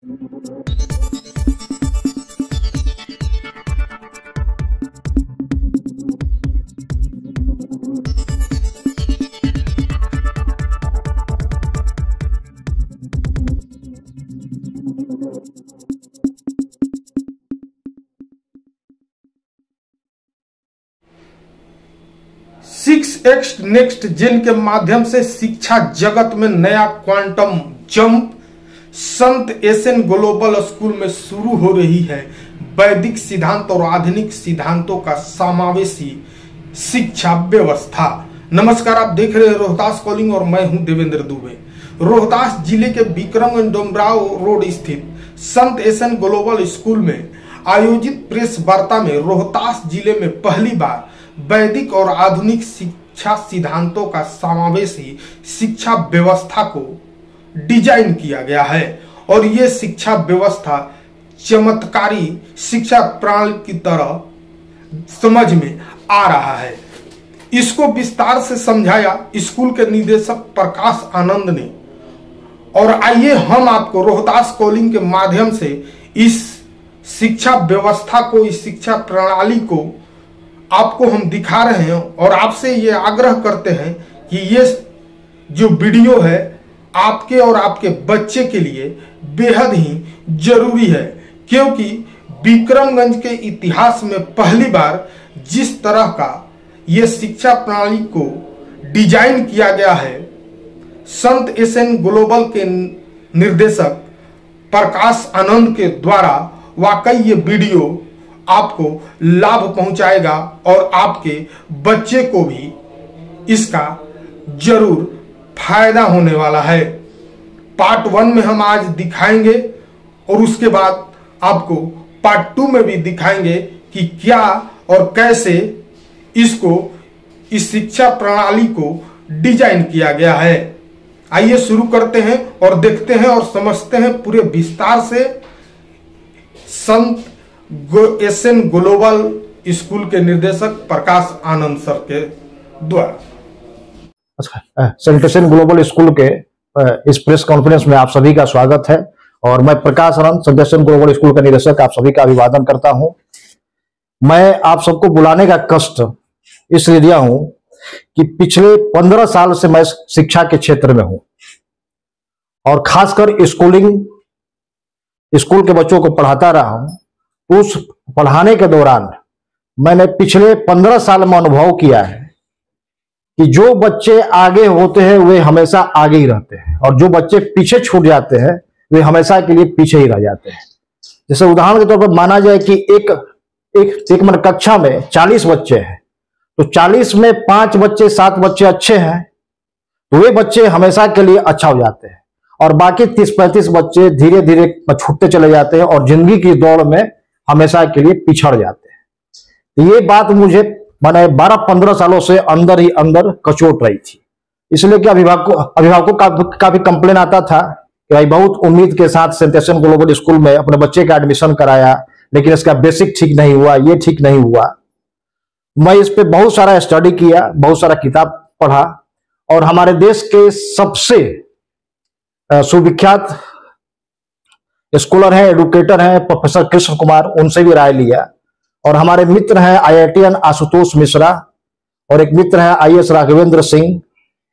6x next जेन के माध्यम से शिक्षा जगत में नया क्वांटम जंप संत एसएन ग्लोबल स्कूल में शुरू हो रही है। वैदिक सिद्धांत और आधुनिक सिद्धांतों का समावेशी शिक्षा व्यवस्था। नमस्कार, आप देख रहे हैं रोहतास कॉलिंग और मैं हूं देवेंद्र दुबे। रोहतास जिले के विक्रमगंज डोमराव रोड स्थित संत एसएन ग्लोबल स्कूल में आयोजित प्रेस वार्ता में रोहतास जिले में पहली बार वैदिक और आधुनिक शिक्षा सिद्धांतों का समावेशी शिक्षा व्यवस्था को डिजाइन किया गया है और ये शिक्षा व्यवस्था चमत्कारी शिक्षा प्रणाली की तरह समझ में आ रहा है। इसको विस्तार से समझाया स्कूल के निदेशक प्रकाश आनंद ने। और आइए हम आपको रोहतास कॉलिंग के माध्यम से इस शिक्षा व्यवस्था को, इस शिक्षा प्रणाली को आपको हम दिखा रहे हैं और आपसे ये आग्रह करते हैं कि ये जो वीडियो है आपके और आपके बच्चे के लिए बेहद ही जरूरी है, क्योंकि विक्रमगंज के इतिहास में पहली बार जिस तरह का ये शिक्षा प्रणाली को डिजाइन किया गया है, संत एसएन ग्लोबल के निर्देशक प्रकाश आनंद के द्वारा, वाकई ये वीडियो आपको लाभ पहुंचाएगा और आपके बच्चे को भी इसका जरूर फायदा होने वाला है। पार्ट 1 में हम आज दिखाएंगे और उसके बाद आपको पार्ट 2 में भी दिखाएंगे कि क्या और कैसे इसको, इस शिक्षा प्रणाली को डिजाइन किया गया है। आइए शुरू करते हैं और देखते हैं और समझते हैं पूरे विस्तार से संत एसएन ग्लोबल स्कूल के निर्देशक प्रकाश आनंद सर के द्वारा। संत एसएन ग्लोबल स्कूल के इस प्रेस कॉन्फ्रेंस में आप सभी का स्वागत है और मैं प्रकाश आनंद, संत एसएन ग्लोबल स्कूल का निदेशक, आप सभी का अभिवादन करता हूं। मैं आप सबको बुलाने का कष्ट इसलिए दिया हूं कि पिछले 15 साल से मैं शिक्षा के क्षेत्र में हूं और खासकर स्कूल के बच्चों को पढ़ाता रहा हूं। उस पढ़ाने के दौरान मैंने पिछले 15 साल में अनुभव किया है कि जो बच्चे आगे होते हैं वे हमेशा आगे ही रहते हैं और जो बच्चे पीछे छूट जाते हैं वे हमेशा के लिए पीछे ही रह जाते हैं। जैसे उदाहरण के तौर पर माना जाए कि एक मन कक्षा में 40 बच्चे हैं, तो 40 में 5 बच्चे 7 बच्चे अच्छे हैं तो वे बच्चे हमेशा के लिए अच्छा हो जाते हैं और बाकी 30-35 बच्चे धीरे धीरे छूटते चले जाते हैं और जिंदगी की दौड़ में हमेशा के लिए पिछड़ जाते हैं। तो ये बात मुझे मैंने 12-15 सालों से अंदर ही अंदर कचोट रही थी। इसलिए कि अभिभावकों का भी कंप्लेन आता था कि भाई बहुत उम्मीद के साथ संत एसएन ग्लोबल स्कूल में अपने बच्चे का एडमिशन कराया, लेकिन इसका बेसिक ठीक नहीं हुआ, ये ठीक नहीं हुआ। मैं इस पे बहुत सारा स्टडी किया, बहुत सारा किताब पढ़ा और हमारे देश के सबसे सुविख्यात स्कॉलर हैं, एडुकेटर हैं प्रोफेसर कृष्ण कुमार, उनसे भी राय लिया। और हमारे मित्र हैं आईआईटीएन आशुतोष मिश्रा और एक मित्र हैं आईएएस राघवेंद्र सिंह,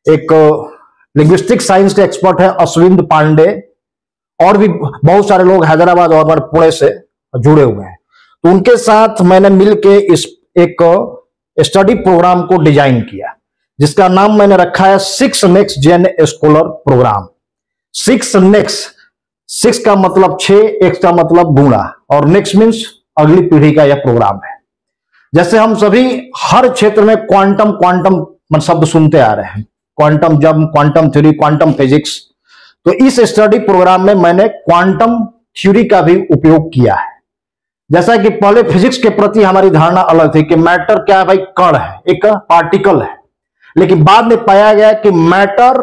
एक लिंग्विस्टिक साइंस के एक्सपर्ट हैं अश्विंद पांडे और भी बहुत सारे लोग हैदराबाद और पुणे से जुड़े हुए हैं। तो उनके साथ मैंने मिलके इस एक स्टडी प्रोग्राम को डिजाइन किया जिसका नाम मैंने रखा है 6 next gen scholar program. 6 next, 6 का मतलब 6, X का मतलब बूढ़ा और नेक्स्ट मीन्स अगली पीढ़ी का यह प्रोग्राम है। जैसे हम सभी हर क्षेत्र में क्वांटम शब्द सुनते आ रहे हैं, quantum jump, quantum theory, quantum physics, तो इस स्टडी प्रोग्राम में मैंने क्वांटम थ्योरी का भी उपयोग किया है। जैसा कि पहले फिजिक्स के प्रति हमारी धारणा अलग थी कि मैटर क्या है भाई, कण है, एक पार्टिकल है, लेकिन बाद में पाया गया कि मैटर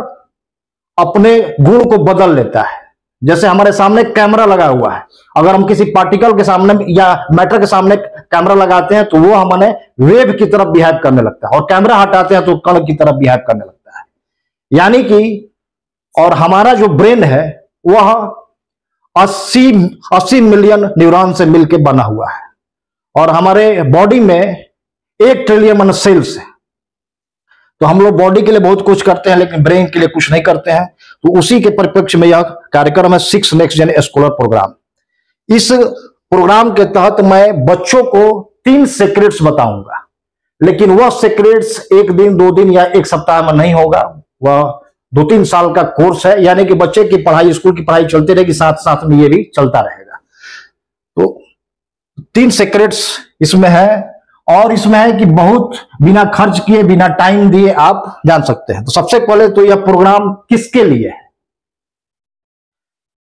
अपने गुण को बदल लेता है। जैसे हमारे सामने कैमरा लगा हुआ है, अगर हम किसी पार्टिकल के सामने या मैटर के सामने कैमरा लगाते हैं तो वो हमें वेव की तरफ बिहेव करने लगता है और कैमरा हटाते हैं तो कण की तरफ बिहेव करने लगता है। यानी कि और हमारा जो ब्रेन है वह 80 मिलियन न्यूरॉन से मिलकर बना हुआ है। और हमारे बॉडी में 1 ट्रिलियन सेल्स है। तो हम लोग बॉडी के लिए बहुत कुछ करते हैं, लेकिन ब्रेन के लिए कुछ नहीं करते हैं। तो उसी के परिप्रेक्ष्य में यह कार्यक्रम है 6 नेक्स्ट जेन स्कॉलर प्रोग्राम। इस प्रोग्राम के तहत मैं बच्चों को 3 सीक्रेट्स बताऊंगा, लेकिन वह सीक्रेट्स 1 दिन 2 दिन या 1 सप्ताह में नहीं होगा। वह 2-3 साल का कोर्स है, यानी कि बच्चे की पढ़ाई, स्कूल की पढ़ाई चलती रहेगी, साथ साथ में ये भी चलता रहेगा। तो 3 सीक्रेट्स इसमें है, और इसमें है कि बहुत बिना खर्च किए, बिना टाइम दिए आप जान सकते हैं। तो सबसे पहले तो यह प्रोग्राम किसके लिए है?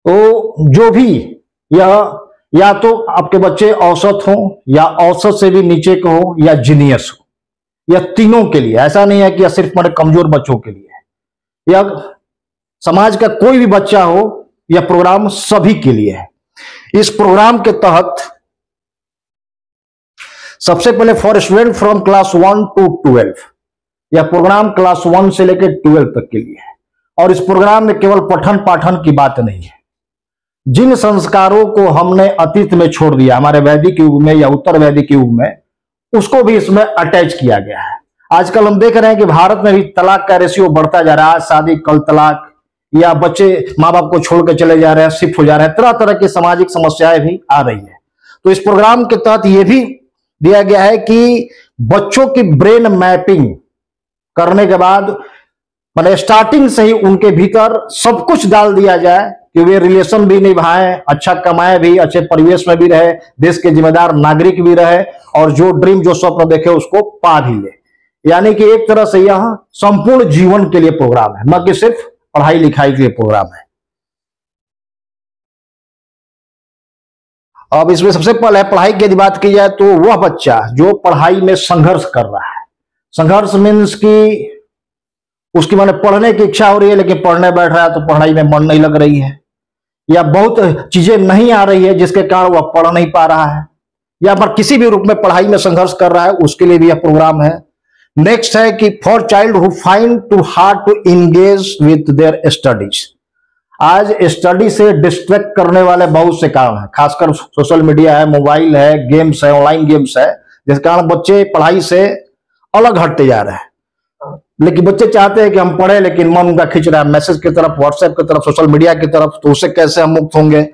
तो जो भी यह, या तो आपके बच्चे औसत हो, या औसत से भी नीचे के हो, या जीनियस हो, यह तीनों के लिए। ऐसा नहीं है कि यह सिर्फ हमारे कमजोर बच्चों के लिए है, यह समाज का कोई भी बच्चा हो, यह प्रोग्राम सभी के लिए है। इस प्रोग्राम के तहत सबसे पहले for student from class 1 to 12, यह प्रोग्राम क्लास 1 से लेकर 12 तक के लिए है। और इस प्रोग्राम में केवल पठन पाठन की बात नहीं है। जिन संस्कारों को हमने अतीत में छोड़ दिया, हमारे वैदिक युग में या उत्तर वैदिक युग में, उसको भी इसमें अटैच किया गया है। आजकल हम देख रहे हैं कि भारत में भी तलाक का रेशियो बढ़ता जा रहा है। शादी कल तलाक, या बच्चे माँ बाप को छोड़ के चले जा रहे हैं, शिफ्ट हो जा रहे हैं, तरह तरह की सामाजिक समस्याएं भी आ रही है। तो इस प्रोग्राम के तहत यह भी दिया गया है कि बच्चों की ब्रेन मैपिंग करने के बाद, मतलब स्टार्टिंग से ही उनके भीतर सब कुछ डाल दिया जाए कि वे रिलेशन भी निभाएं, अच्छा कमाएं भी, अच्छे परिवेश में भी रहे, देश के जिम्मेदार नागरिक भी रहे, और जो ड्रीम, जो स्वप्न देखे उसको पा भी ले। यानी कि एक तरह से यह संपूर्ण जीवन के लिए प्रोग्राम है, न कि सिर्फ पढ़ाई लिखाई के लिए प्रोग्राम है। अब इसमें सबसे पहले पढ़ाई की यदि बात की जाए तो वह बच्चा जो पढ़ाई में संघर्ष कर रहा है, संघर्ष मीन्स कि उसकी माने पढ़ने की इच्छा हो रही है, लेकिन पढ़ने बैठ रहा है तो पढ़ाई में मन नहीं लग रही है, या बहुत चीजें नहीं आ रही है जिसके कारण वह पढ़ नहीं पा रहा है, या पर किसी भी रूप में पढ़ाई में संघर्ष कर रहा है, उसके लिए भी यह प्रोग्राम है। नेक्स्ट है कि for child who find too hard to engage with their studies. आज स्टडी से डिस्ट्रैक्ट करने वाले बहुत से कारण हैं, खासकर सोशल मीडिया है, मोबाइल है, गेम्स है, ऑनलाइन गेम्स है, जिस कारण बच्चे पढ़ाई से अलग हटते जा रहे हैं। लेकिन बच्चे चाहते हैं कि हम पढ़े, लेकिन मन उनका खिंच रहा है मैसेज की तरफ, व्हाट्सएप की तरफ, सोशल मीडिया की तरफ। तो उससे कैसे हम मुक्त होंगे?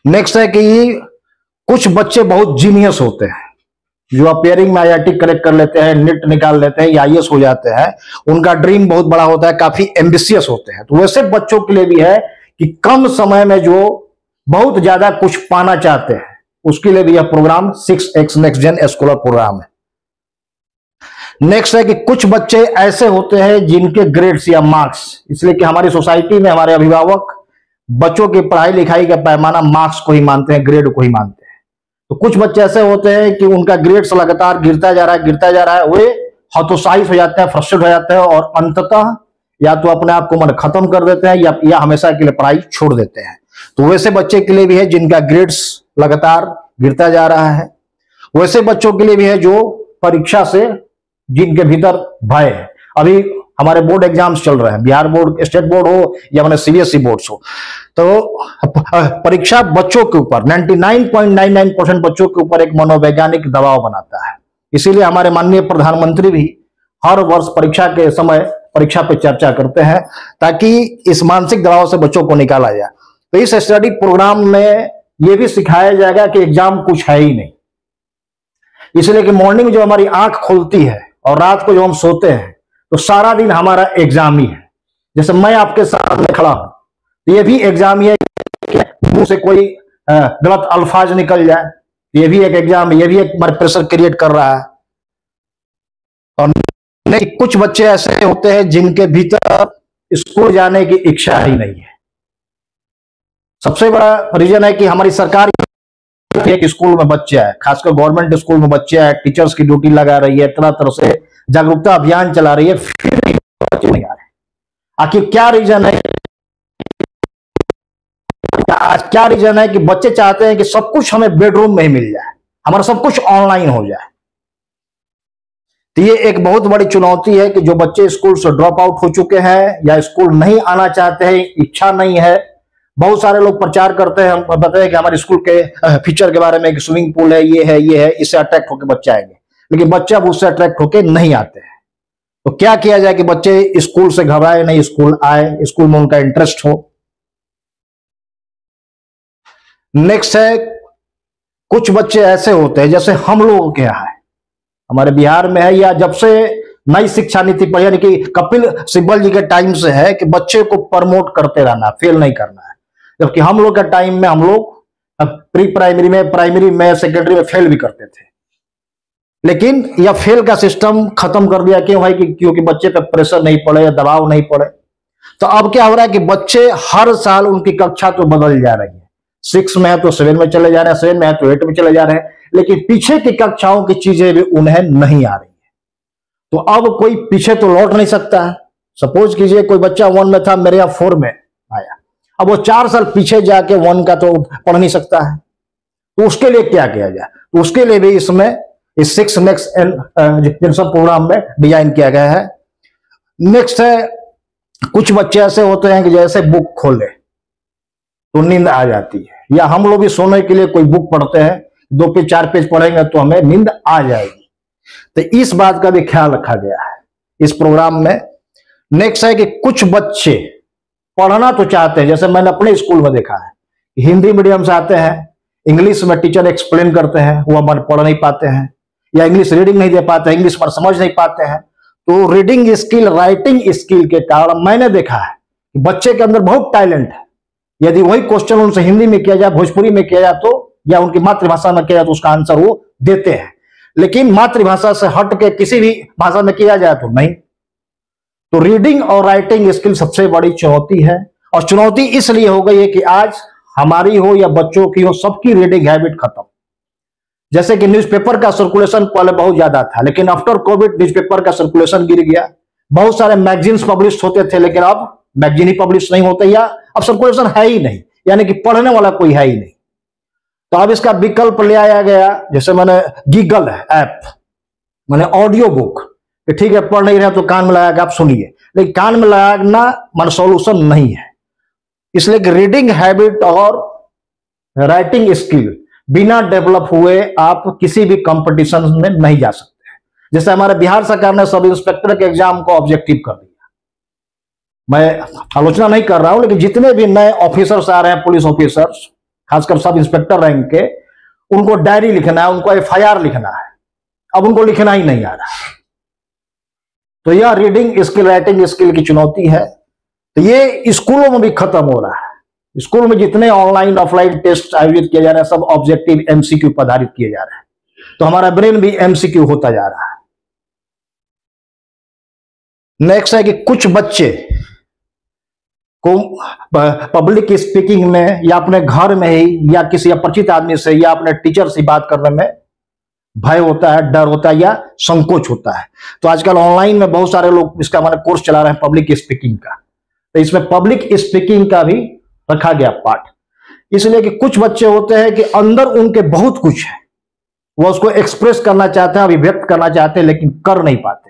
नेक्स्ट है कि कुछ बच्चे बहुत जीनियस होते हैं, जो अपेयरिंग में IIT करेक्ट कर लेते हैं, नीट निकाल लेते हैं, या IAS हो जाते हैं, उनका ड्रीम बहुत बड़ा होता है, काफी एम्बिशियस होते हैं। तो वैसे बच्चों के लिए भी है कि कम समय में जो बहुत ज्यादा कुछ पाना चाहते हैं, उसके लिए भी यह program 6X next gen scholar program है। नेक्स्ट है कि कुछ बच्चे ऐसे होते हैं जिनके ग्रेड्स या मार्क्स, इसलिए कि हमारी सोसाइटी में हमारे अभिभावक बच्चों की पढ़ाई लिखाई का पैमाना मार्क्स को ही मानते हैं, ग्रेड को ही मानते हैं। तो कुछ बच्चे ऐसे होते हैं कि उनका ग्रेड्स लगातार गिरता जा रहा है, वे हतोत्साहित हो जाते हैं, फ्रस्ट्रेट हो जाते हैं, और अंततः या तो अपने आप को मन खत्म कर देते हैं, या हमेशा के लिए पढ़ाई छोड़ देते हैं। तो वैसे बच्चे के लिए भी है जिनका ग्रेड्स लगातार गिरता जा रहा है। वैसे बच्चों के लिए भी है जो परीक्षा से जिनके भीतर भय है। अभी हमारे बोर्ड एग्जाम्स चल रहे हैं, बिहार बोर्ड, स्टेट बोर्ड हो या मैंने CBSE बोर्ड्स हो, तो परीक्षा बच्चों के ऊपर 99.99% बच्चों के ऊपर एक मनोवैज्ञानिक दबाव बनाता है। इसीलिए हमारे माननीय प्रधानमंत्री भी हर वर्ष परीक्षा के समय परीक्षा पे चर्चा करते हैं, ताकि इस मानसिक दबाव से बच्चों को निकाला जाए। तो इस स्टडी प्रोग्राम में यह भी सिखाया जाएगा कि एग्जाम कुछ है ही नहीं, इसलिए कि मॉर्निंग जो हमारी आंख खुलती है और रात को जो हम सोते हैं, तो सारा दिन हमारा एग्जाम ही है। जैसे मैं आपके सामने खड़ा हूं, तो ये भी एग्जाम ही है कि मुंह से कोई गलत अल्फाज निकल जाए, ये भी एक एग्जाम है, ये भी एक प्रेशर क्रिएट कर रहा है। और कुछ बच्चे ऐसे होते हैं जिनके भीतर स्कूल जाने की इच्छा ही नहीं है। सबसे बड़ा रीजन है कि हमारी सरकार एक स्कूल में बच्चे है, खासकर गवर्नमेंट स्कूल में बच्चे है, टीचर्स की ड्यूटी लगा रही है, तरह तरह से जागरूकता अभियान चला रही है, फिर भी बच्चे नहीं आ रहे। आखिर क्या रीजन है? आज क्या रीजन है कि बच्चे चाहते हैं कि सब कुछ हमें बेडरूम में ही मिल जाए, हमारा सब कुछ ऑनलाइन हो जाए। तो ये एक बहुत बड़ी चुनौती है कि जो बच्चे स्कूल से ड्रॉप आउट हो चुके हैं या स्कूल नहीं आना चाहते हैं, इच्छा नहीं है, बहुत सारे लोग प्रचार करते हैं, हम बताते हैं कि हमारे स्कूल के फीचर के बारे में कि स्विमिंग पूल है, ये है, इससे अट्रैक्ट होकर बच्चे आएंगे, लेकिन बच्चे अब उससे अट्रैक्ट होकर नहीं आते हैं। तो क्या किया जाए कि बच्चे स्कूल से घबराए नहीं, स्कूल आए, स्कूल में उनका इंटरेस्ट हो। नेक्स्ट है, कुछ बच्चे ऐसे होते हैं जैसे हम लोगों के यहाँ है, हमारे बिहार में है, या जब से नई शिक्षा नीति पर यानी कि कपिल सिब्बल जी के टाइम से है कि बच्चे को प्रमोट करते रहना, फेल नहीं करना है। जबकि हम लोग के टाइम में हम लोग प्री प्राइमरी में, प्राइमरी में, सेकेंडरी में फेल भी करते थे, लेकिन यह फेल का सिस्टम खत्म कर दिया। क्यों भाई? क्योंकि बच्चे पे प्रेशर नहीं पड़े या दबाव नहीं पड़े। तो अब क्या हो रहा है कि बच्चे हर साल उनकी कक्षा तो बदल जा रही है, 6 में है तो 7 में चले जा रहे हैं, 7 में है तो 8 में चले जा रहे हैं, लेकिन पीछे की कक्षाओं की चीजें भी उन्हें नहीं आ रही है। तो अब कोई पीछे तो लौट नहीं सकता है। सपोज कीजिए कोई बच्चा 1 में था, मेरे यहाँ 4 में आया, अब वो 4 साल पीछे जाके 1 का तो पढ़ नहीं सकता है। तो उसके लिए क्या किया जाए? तो उसके लिए भी इसमें इस 6 नेक्स्ट प्रोग्राम में डिजाइन किया गया है। नेक्स्ट है, कुछ बच्चे ऐसे होते हैं कि जैसे बुक खोले तो नींद आ जाती है, या हम लोग भी सोने के लिए कोई बुक पढ़ते हैं, 2 पेज 4 पेज पढ़ेंगे तो हमें नींद आ जाएगी। तो इस बात का भी ख्याल रखा गया है इस प्रोग्राम में। नेक्स्ट है कि कुछ बच्चे पढ़ना तो चाहते हैं, जैसे मैंने अपने स्कूल में देखा है, हिंदी मीडियम से आते हैं, इंग्लिश में टीचर एक्सप्लेन करते हैं, वो मन पढ़ नहीं पाते हैं, या इंग्लिश रीडिंग नहीं दे पाते हैं, इंग्लिश पर समझ नहीं पाते हैं। तो रीडिंग स्किल, राइटिंग स्किल के कारण मैंने देखा है कि बच्चे के अंदर बहुत टैलेंट है। यदि वही क्वेश्चन उनसे हिंदी में किया जाए, भोजपुरी में किया जाए तो, या उनकी मातृभाषा में किया जाए तो उसका आंसर वो देते हैं, लेकिन मातृभाषा से हट के किसी भी भाषा में किया जाए तो नहीं। तो रीडिंग और राइटिंग स्किल सबसे बड़ी चुनौती है, और चुनौती इसलिए हो गई है कि आज हमारी हो या बच्चों की हो, सबकी रीडिंग हैबिट खत्म। जैसे कि न्यूज़पेपर का सर्कुलेशन पहले बहुत ज्यादा था, लेकिन आफ्टर कोविड न्यूज़पेपर का सर्कुलेशन गिर गया। बहुत सारे मैगजीन्स पब्लिश होते थे, लेकिन अब मैगजीन ही पब्लिश नहीं होते, या अब सर्कुलेशन है ही नहीं, यानी कि पढ़ने वाला कोई है ही नहीं। तो अब इसका विकल्प ले आया गया, जैसे मैंने गीगल है ऐप, मैंने ऑडियो बुक, कि ठीक है पढ़ नहीं रहे तो कान में लगा के आप सुनिए, लेकिन कान में लगाना मन सोल्यूशन नहीं है। इसलिए कि रीडिंग हैबिट और राइटिंग स्किल बिना डेवलप हुए आप किसी भी कंपटीशन में नहीं जा सकते। जैसे हमारे बिहार सरकार ने सब इंस्पेक्टर के एग्जाम को ऑब्जेक्टिव कर दिया। मैं आलोचना नहीं कर रहा हूं, लेकिन जितने भी नए ऑफिसर्स आ रहे हैं, पुलिस ऑफिसर्स, खासकर सब इंस्पेक्टर रैंक के, उनको डायरी लिखना है, उनको FIR लिखना है, अब उनको लिखना ही नहीं आ रहा। तो यह रीडिंग स्किल, राइटिंग स्किल की चुनौती है। तो ये स्कूलों में भी खत्म हो रहा है। स्कूल में जितने ऑनलाइन ऑफलाइन टेस्ट आयोजित किए जा रहे हैं, सब ऑब्जेक्टिव MCQ पर आधारित किए जा रहे हैं। तो हमारा ब्रेन भी MCQ होता जा रहा है। नेक्स्ट है कि कुछ बच्चे को पब्लिक स्पीकिंग में, या अपने घर में ही, या किसी अपरिचित आदमी से, या अपने टीचर से बात करने में भय होता है, डर होता है, या संकोच होता है। तो आजकल ऑनलाइन में बहुत सारे लोग इसका हमारे कोर्स चला रहे हैं पब्लिक स्पीकिंग का। तो इसमें पब्लिक स्पीकिंग का भी रखा गया पार्ट, इसलिए कि कुछ बच्चे होते हैं कि अंदर उनके बहुत कुछ है, वो उसको एक्सप्रेस करना चाहते हैं, अभिव्यक्त करना चाहते हैं, लेकिन कर नहीं पाते।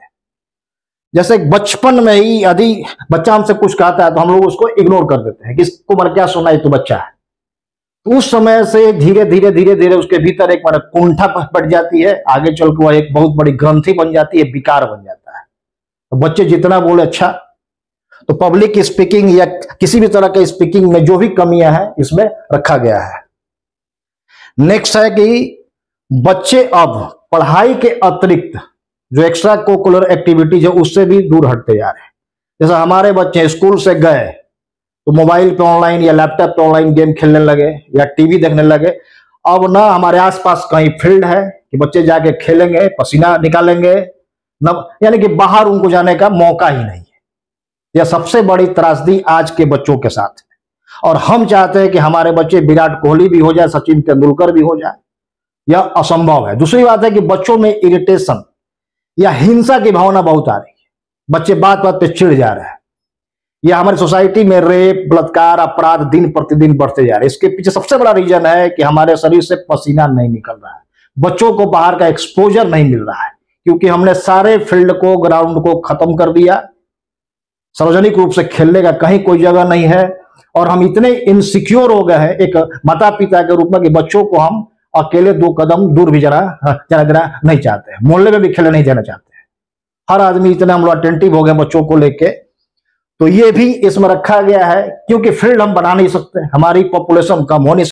जैसे बचपन में ही यदि बच्चा हमसे कुछ कहता है तो हम लोग उसको इग्नोर कर देते हैं कि इसको मर क्या सुना, ये तो बच्चा है। तो उस समय से धीरे धीरे धीरे धीरे उसके भीतर एक कुंठा बढ़ जाती है, आगे चल के वह एक बहुत बड़ी ग्रंथि बन जाती है, विकार बन जाता है। तो बच्चे जितना बोले अच्छा। तो पब्लिक स्पीकिंग या किसी भी तरह के स्पीकिंग में जो भी कमियां हैं इसमें रखा गया है। नेक्स्ट है कि बच्चे अब पढ़ाई के अतिरिक्त जो एक्स्ट्रा कोकुलर एक्टिविटीज है उससे भी दूर हटते जा रहे हैं। जैसे हमारे बच्चे स्कूल से गए तो मोबाइल पे ऑनलाइन या लैपटॉप पे ऑनलाइन गेम खेलने लगे, या टीवी देखने लगे। अब ना हमारे आसपास कहीं फील्ड है कि बच्चे जाके खेलेंगे, पसीना निकालेंगे, न यानी कि बाहर उनको जाने का मौका ही नहीं है। यह सबसे बड़ी त्रासदी आज के बच्चों के साथ है। और हम चाहते हैं कि हमारे बच्चे विराट कोहली भी हो जाए, सचिन तेंदुलकर भी हो जाए, यह असंभव है। दूसरी बात है कि बच्चों में इरिटेशन या हिंसा की भावना बहुत आ रही है, बच्चे बात बात पे चिढ़ जा रहे हैं। यह हमारी सोसाइटी में रेप, बलात्कार, अपराध दिन प्रतिदिन बढ़ते जा रहे हैं। इसके पीछे सबसे बड़ा रीजन है कि हमारे शरीर से पसीना नहीं निकल रहा है, बच्चों को बाहर का एक्सपोजर नहीं मिल रहा है, क्योंकि हमने सारे फील्ड को, ग्राउंड को खत्म कर दिया। सार्वजनिक रूप से खेलने का कहीं कोई जगह नहीं है, और हम इतने इनसिक्योर हो गए हैं एक माता पिता के रूप में कि बच्चों को हम अकेले 2 कदम दूर भी जरा देना नहीं चाहते हैं, मोहल्ले में भी खेलने नहीं देना चाहते हैं। हर आदमी इतना हम लोग अटेंटिव हो गए बच्चों को लेके। तो ये भी इसमें रखा गया है, क्योंकि फील्ड हम बना नहीं सकते, हमारी पॉपुलेशन कम हो नहीं